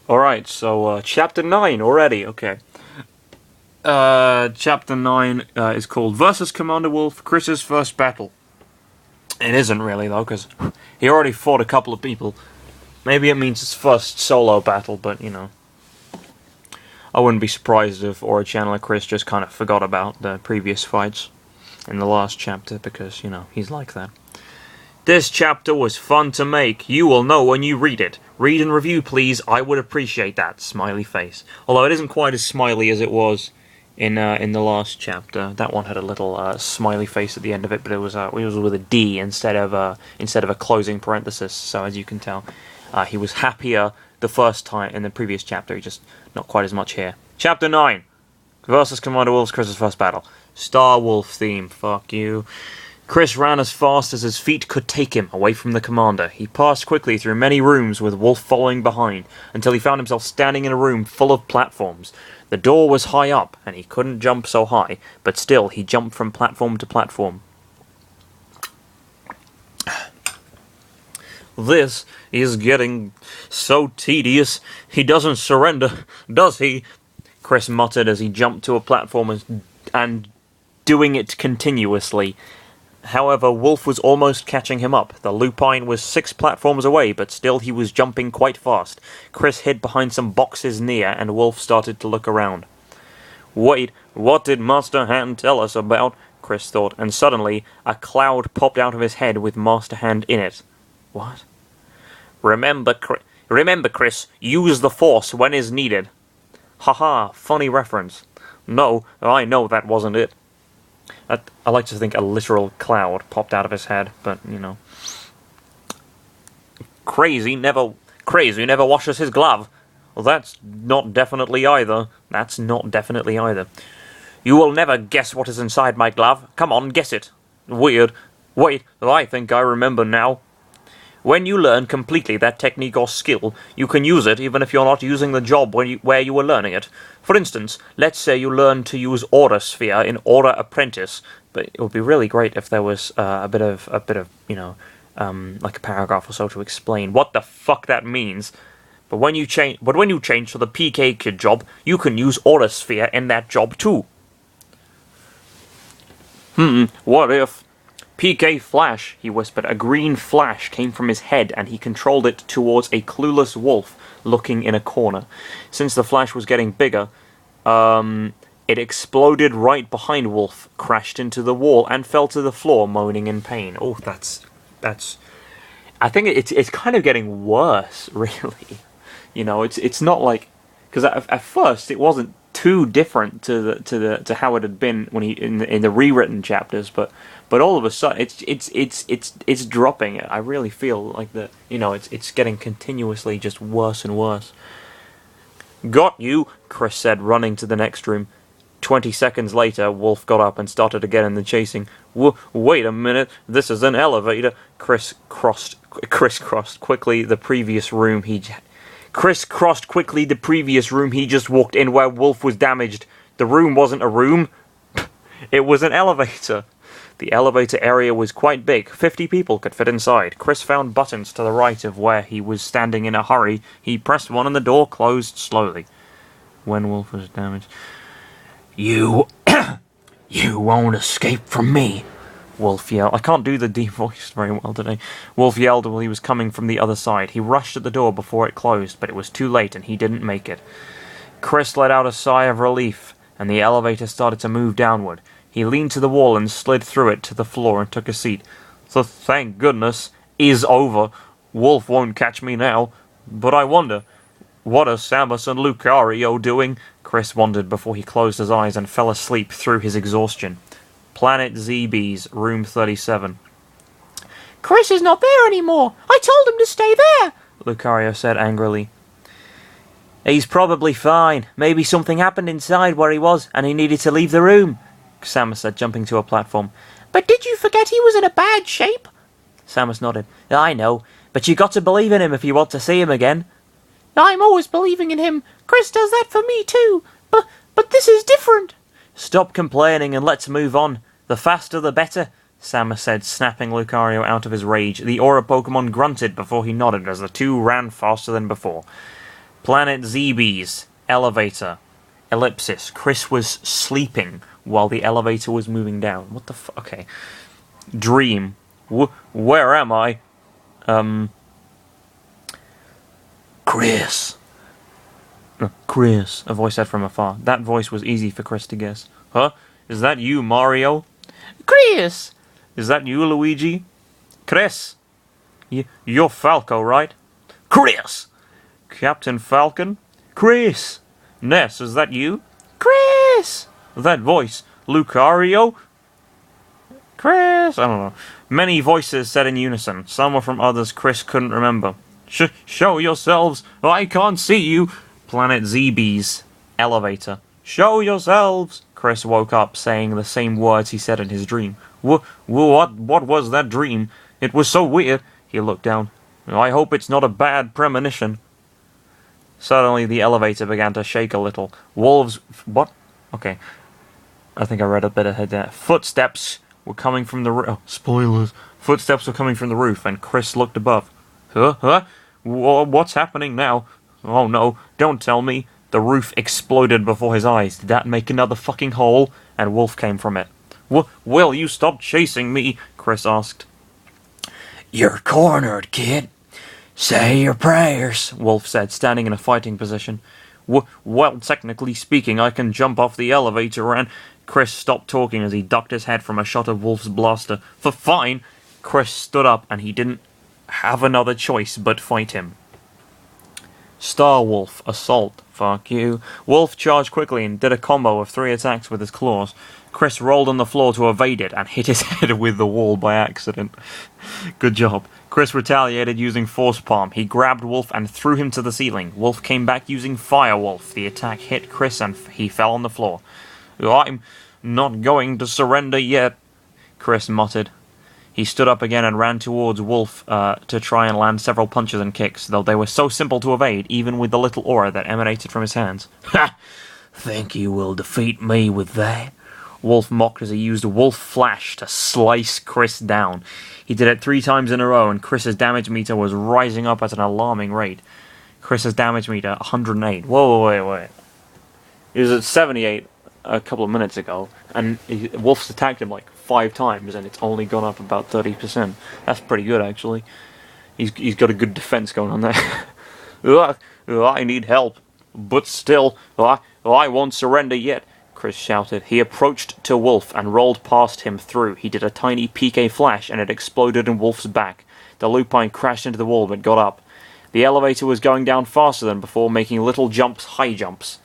Alright, so Chapter 9 already, okay. Chapter 9 is called Versus Commander Wolf, Chris's First Battle. It isn't really, though, because he already fought a couple of people. Maybe it means his first solo battle, but, you know. I wouldn't be surprised if Aura Channeler Chris just kind of forgot about the previous fights in the last chapter, because, you know, he's like that. This chapter was fun to make. You will know when you read it. Read and review, please. I would appreciate that. Smiley face. Although it isn't quite as smiley as it was in the last chapter. That one had a little smiley face at the end of it, but it was with a D instead of a closing parenthesis. So as you can tell, he was happier the first time in the previous chapter. Just not quite as much here. Chapter 9. Versus Commander Wolf's Chris's First Battle. Star Wolf theme. Fuck you. Chris ran as fast as his feet could take him away from the commander. He passed quickly through many rooms with Wolf following behind, until he found himself standing in a room full of platforms. The door was high up, and he couldn't jump so high, but still he jumped from platform to platform. This is getting so tedious. He doesn't surrender, does he? Chris muttered as he jumped to a platform and doing it continuously. However, Wolf was almost catching him up. The lupine was 6 platforms away, but still he was jumping quite fast. Chris hid behind some boxes near, and Wolf started to look around. Wait, what did Master Hand tell us about? Chris thought, and suddenly a cloud popped out of his head with Master Hand in it. What? Remember, Chris, use the Force when is needed. Haha, funny reference. No, I know that wasn't it. I like to think a literal cloud popped out of his head, but, you know. Crazy never washes his glove. Well, that's not definitely either. You will never guess what is inside my glove. Come on, guess it. Weird. Wait, I think I remember now. When you learn completely that technique or skill, you can use it even if you're not using the job where you were learning it. For instance, let's say you learn to use Order Sphere in Order Apprentice, but it would be really great if there was a bit of you know, like a paragraph or so to explain what the fuck that means. But when you change to the PK Kid job, you can use Order Sphere in that job too. What if? PK Flash, he whispered. A green flash came from his head, and he controlled it towards a clueless wolf looking in a corner. Since the flash was getting bigger, it exploded right behind Wolf, crashed into the wall, and fell to the floor, moaning in pain. Oh, that's... I think it's kind of getting worse, really. You know, it's not like... Because at first, it wasn't too different to how it had been when in the rewritten chapters, but all of a sudden it's dropping. I really feel like it's getting continuously just worse and worse. Got you, Chris said, running to the next room. 20 seconds later, Wolf got up and started again in the chasing. Wait a minute, this is an elevator. Chris crossed quickly the previous room he just walked in, where Wolf was damaged. The room wasn't a room. It was an elevator. The elevator area was quite big. 50 people could fit inside. Chris found buttons to the right of where he was standing in a hurry. He pressed one and the door closed slowly. When Wolf was damaged... You won't escape from me, Wolf yelled. I can't do the deep voice very well today. Wolf yelled while he was coming from the other side. He rushed at the door before it closed, but it was too late and he didn't make it. Chris let out a sigh of relief, and the elevator started to move downward. He leaned to the wall and slid through it to the floor and took a seat. So thank goodness, is over. Wolf won't catch me now. But I wonder, what are Samus and Lucario doing? Chris wondered before he closed his eyes and fell asleep through his exhaustion. Planet ZB's, room 37. Chris is not there anymore. I told him to stay there, Lucario said angrily. He's probably fine. Maybe something happened inside where he was, and he needed to leave the room, Samus said, jumping to a platform. But did you forget he was in a bad shape? Samus nodded. I know, but you got to believe in him if you want to see him again. I'm always believing in him. Chris does that for me too. But this is different. Stop complaining and let's move on. The faster the better, Samus said, snapping Lucario out of his rage. The Aura Pokemon grunted before he nodded as the two ran faster than before. Planet ZB's elevator. Ellipsis. Chris was sleeping while the elevator was moving down. What the fuck? Okay. Dream. Where am I? Chris. Chris, a voice said from afar. That voice was easy for Chris to guess. Huh? Is that you, Mario? Chris! Is that you, Luigi? Chris! You're Falco, right? Chris! Captain Falcon? Chris! Ness, is that you? Chris! That voice, Lucario? Chris! I don't know. Many voices said in unison. Some were from others Chris couldn't remember. Show yourselves! I can't see you! Planet ZB's elevator. Show yourselves! Chris woke up, saying the same words he said in his dream. What was that dream? It was so weird. He looked down. I hope it's not a bad premonition. Suddenly, the elevator began to shake a little. Wolves... What? Okay. I think I read a bit ahead there. Footsteps were coming from the roof. Oh, spoilers. Footsteps were coming from the roof, and Chris looked above. Huh? What's happening now? Oh no, don't tell me. The roof exploded before his eyes. Did that make another fucking hole? And Wolf came from it. Will you stop chasing me? Chris asked. You're cornered, kid. Say your prayers, Wolf said, standing in a fighting position. Well, technically speaking, I can jump off the elevator and... Chris stopped talking as he ducked his head from a shot of Wolf's blaster. Fine. Chris stood up and he didn't have another choice but fight him. Star Wolf, assault. Fuck you. Wolf charged quickly and did a combo of 3 attacks with his claws. Chris rolled on the floor to evade it and hit his head with the wall by accident. Good job. Chris retaliated using Force Palm. He grabbed Wolf and threw him to the ceiling. Wolf came back using Fire Wolf. The attack hit Chris and he fell on the floor. I'm not going to surrender yet, Chris muttered. He stood up again and ran towards Wolf to try and land several punches and kicks, though they were so simple to evade, even with the little aura that emanated from his hands. Ha! Think you will defeat me with that? Wolf mocked as he used Wolf Flash to slice Chris down. He did it 3 times in a row, and Chris's damage meter was rising up at an alarming rate. Chris's damage meter, 108. Whoa, wait. He was at 78 a couple of minutes ago, and Wolf's attacked him like 5 times, and it's only gone up about 30%. That's pretty good, actually. He's got a good defense going on there. I need help, but still, I won't surrender yet, Chris shouted. He approached to Wolf and rolled past him through. He did a tiny PK flash, and it exploded in Wolf's back. The lupine crashed into the wall, but got up. The elevator was going down faster than before, making little jumps, high jumps.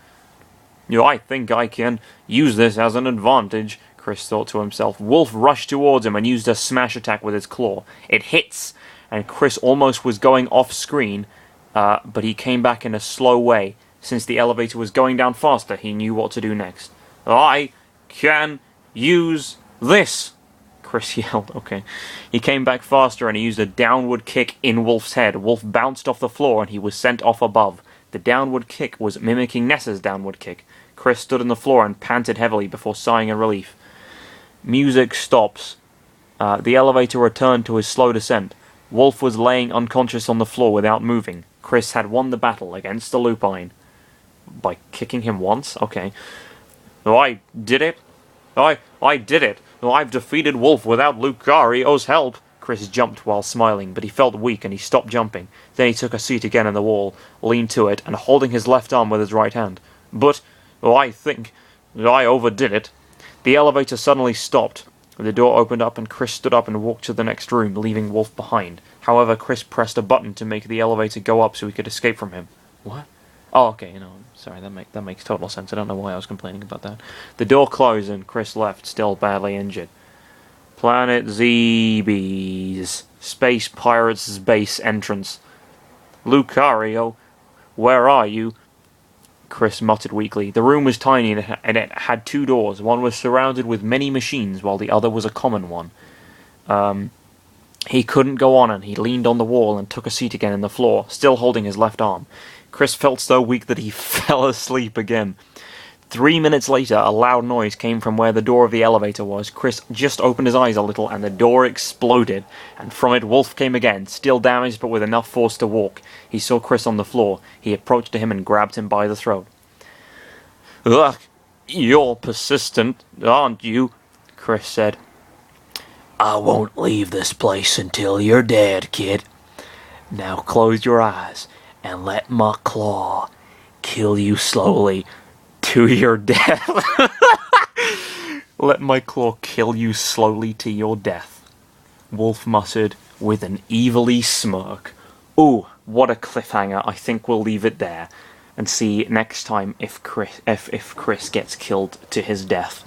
I think I can use this as an advantage, Chris thought to himself. Wolf rushed towards him and used a smash attack with his claw. It hits, and Chris almost was going off-screen, but he came back in a slow way. Since the elevator was going down faster, he knew what to do next. I can use this, Chris yelled. Okay. He came back faster and he used a downward kick in Wolf's head. Wolf bounced off the floor and he was sent off above. The downward kick was mimicking Nessa's downward kick. Chris stood on the floor and panted heavily before sighing in relief. Music stops. The elevator returned to his slow descent. Wolf was laying unconscious on the floor without moving. Chris had won the battle against the lupine. By kicking him once? Okay. I did it. I did it. I've defeated Wolf without Lucario's help. Chris jumped while smiling, but he felt weak and he stopped jumping. Then he took a seat again in the wall, leaned to it, and holding his left arm with his right hand. But I think I overdid it. The elevator suddenly stopped. The door opened up and Chris stood up and walked to the next room, leaving Wolf behind. However, Chris pressed a button to make the elevator go up so he could escape from him. What? Oh, okay, sorry, that makes total sense. I don't know why I was complaining about that. The door closed and Chris left, still badly injured. Planet ZB's Space Pirates base entrance. Lucario, where are you? Chris muttered weakly. The room was tiny and it had 2 doors. One was surrounded with many machines, while the other was a common one. He couldn't go on, and he leaned on the wall and took a seat again in the floor, still holding his left arm. Chris felt so weak that he fell asleep again. 3 minutes later, a loud noise came from where the door of the elevator was. Chris just opened his eyes a little, and the door exploded, and from it Wolf came again, still damaged but with enough force to walk. He saw Chris on the floor. He approached him and grabbed him by the throat. "Ugh, you're persistent, aren't you?" Chris said. "I won't leave this place until you're dead, kid. Now close your eyes and let my claw kill you slowly to your death." "Let my claw kill you slowly to your death," Wolf muttered with an evilly smirk. Ooh, what a cliffhanger. I think we'll leave it there and see next time if Chris gets killed to his death.